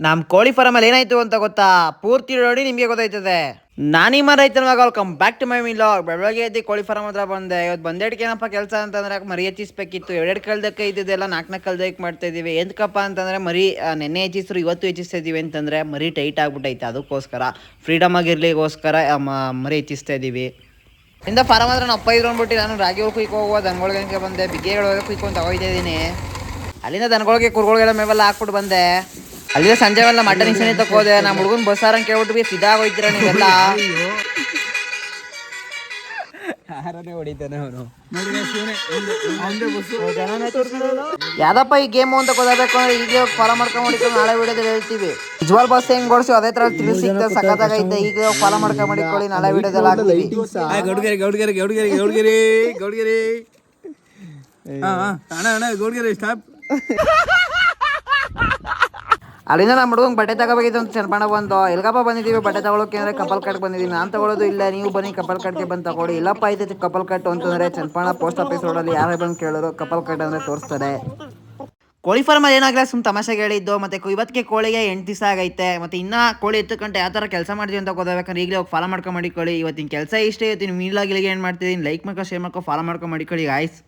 ನಮ್ಮ ಕೋಳಿ ಫಾರಮಲ್ಲಿ ಏನಾಯ್ತು ಅಂತ ಗೊತ್ತಾ? ಪೂರ್ತಿ ನೋಡಿ ನಿಮಗೆ ಗೊತ್ತಾಯ್ತದೆ. ನಾನಿಮ್ಮ ರೈತನ ಮಗ, ವೆಲ್ಕಮ್ ಬ್ಯಾಕ್ ಟು ಮೈ ಮಿಲಾಗ್. ಬೆಳಗ್ಗೆ ಎದ್ದು ಕೋಳಿ ಫಾರಮ್ ಹತ್ರ ಬಂದೆ. ಇವತ್ತು ಬಂದೇಡ್ಕೆ ಏನಪ್ಪ ಕೆಲಸ ಅಂತಂದ್ರೆ ಮರಿ ಹೆಚ್ಚಿಸ್ಬೇಕಿತ್ತು. ಎರಡೆರಡು ಕಲ್ದಕ್ಕೆ ಇದ್ದಿದ್ದೆಲ್ಲ ನಾಲ್ಕು ಕಲ್ದಕ್ಕೆ ಮಾಡ್ತಾ ಇದೀವಿ. ಎಂತಕಪ್ಪ ಅಂತಂದ್ರೆ ಮರಿ ನೆನ್ನೆ ಹೆಚ್ಚಿಸ್ರು, ಇವತ್ತು ಹೆಚ್ಚಿಸ್ತಾ ಇದೀವಿ ಅಂತಂದ್ರೆ ಮರಿ ಟೈಟ್ ಆಗ್ಬಿಟ್ಟೈತೆ. ಅದಕ್ಕೋಸ್ಕರ ಫ್ರೀಡಮ್ ಆಗಿರ್ಲಿಗೋಸ್ಕರ ಮರಿ ಹೆಚ್ಚಿಸ್ತಾ ಇದೀವಿ. ಇಂದ ಫಾರಮ್ ಹತ್ರ ನಾವು ಅಪ್ಪ ಇದ್ರು ಅಂದ್ಬಿಟ್ಟು ನಾನು ರಾಗಿ ಕುಯ್ಕೊ ಹೋಗುವ ದನಗಳಿಗೆ ಬಂದೆ. ಬಿಗ್ಗೆಗಳು ಕುಯ್ಕೊಂಡು ತಗೋಯ್ತಾ ಇದ್ದೀನಿ. ಅಲ್ಲಿಂದ ದನಗಳಿಗೆ ಕುರ್ಗಳಿಗೆಲ್ಲ ಮೇವೆಲ್ಲ ಹಾಕ್ಬಿಟ್ಟು ಬಂದೆ. ಅಲ್ಲಿಂದ ಸಂಜೆವೆಲ್ಲ ಮಟನ್ ಇಸನಿ ತಕೋದೆ. ನಮ್ಮ ಹುಡುಗನ ಬಸ್ಸಾರ ಕೇಳ್ಬಿಟ್ಟು ಸಿದ್ಧಾಗೋಯ್ತೀರ ನೀವೆಲ್ಲ. ಯಾವ್ದಪ್ಪ ಈ ಗೇಮು ಅಂತ ಗೊತ್ತಾಗಬೇಕು ಅಂದ್ರೆ ಈಗಲೇ ಫಾಲೋ ಮಾಡ್ಕೊಂಡು ಮಾಡಿಕೊಂಡು ನಾಳೆ ವಿಡಿಯೋದಲ್ಲಿ ಹೇಳ್ತೀವಿ. ನಿಜವಾಲ್ ಬಸ್ ಹೆಂಗ್ ಓಡಿಸಿ ಅದೇ ತರ ತಿಳಿಸಿ ಸಿಗ್ತದೆ, ಸಖತ್ತಾಗೈತೆ. ಈಗಲೇ ಫಾಲೋ ಮಾಡ್ಕೊಂಡು ಮಾಡಿಕೊಳ್ಳಿ, ನಾಳೆ ವಿಡಿಯೋದಲ್ಲಿ ಹಾಕ್ತೀವಿ. ಅಲ್ಲಿಂದ ನಮ್ಮ ಹುಡುಗಂಗೆ ಬಟ್ಟೆ ತಗೋಬೇಕಿತ್ತು ಅಂತ ಚನ್ಪಣ ಬಂದು. ಎಲ್ಗಪ್ಪ ಬಂದಿದ್ದೀವಿ ಬಟ್ಟೆ ತಗೊಳಕ್ಕೆ ಅಂದ್ರೆ ಕಪಲ್ ಕಟ್ ಬಂದಿದ್ದೀವಿ. ನಾನು ತಗೊಳ್ಳೋದು ಇಲ್ಲ, ನೀವು ಬನ್ನಿ ಕಪಲ್ ಕಟ್ಗೆ ಬಂದು ತಗೊಳ್ಳಿ. ಇಲ್ಲಪ್ಪ ಐತೈತಿ ಕಪಲ್ ಕಟ್ ಅಂತಂದ್ರೆ ಚನ್ಪಣ ಪೋಸ್ಟ್ ಆಫೀಸ್ ರೋಡಲ್ಲಿ ಯಾರೇ ಬಂದು ಕೇಳೋರು ಕಪಲ್ ಕಟ್ ಅಂದರೆ ತೋರಿಸ್ತಾರೆ. ಕೋಳಿ ಫಾರ್ಮಲ್ಲಿ ಏನಾಗಲ್ಲ, ಸುಮ್ಮ ತಮಾಷೆಗೆ ಹೇಳಿದ್ದು. ಮತ್ತು ಇವತ್ತಿಗೆ ಕೋಳಿಗೆ 8 ದಿವಸ ಆಗೈತೆ. ಮತ್ತು ಇನ್ನೂ ಕೋಳಿ ಎತ್ತುಕಂಟೆ ಯಾವ ಥರ ಕೆಲಸ ಮಾಡ್ತೀವಿ ಅಂತ ಗೊತ್ತಾಗಬೇಕಂದ್ರೆ ಈಗಲೇ ಹೋಗಿ ಫಾಲೋ ಮಾಡ್ಕೊಂಡು ಮಾಡಿಕೊಳ್ಳಿ. ಇವತ್ತಿನ ಕೆಲಸ ಇಷ್ಟೇ. ಇವತ್ತಿನ ಮೀಲಾಗಿಲಿಗೆ ಏನು ಮಾಡ್ತಿದ್ದೀನಿ, ಲೈಕ್ ಮಾಡ್ಕೊ, ಶೇರ್ ಮಾಡ್ಕೊ, ಫಾಲೋ ಮಾಡ್ಕೊಂಡು ಮಾಡಿಕೊಳ್ಳಿ ಗಾಯ್ಸ್.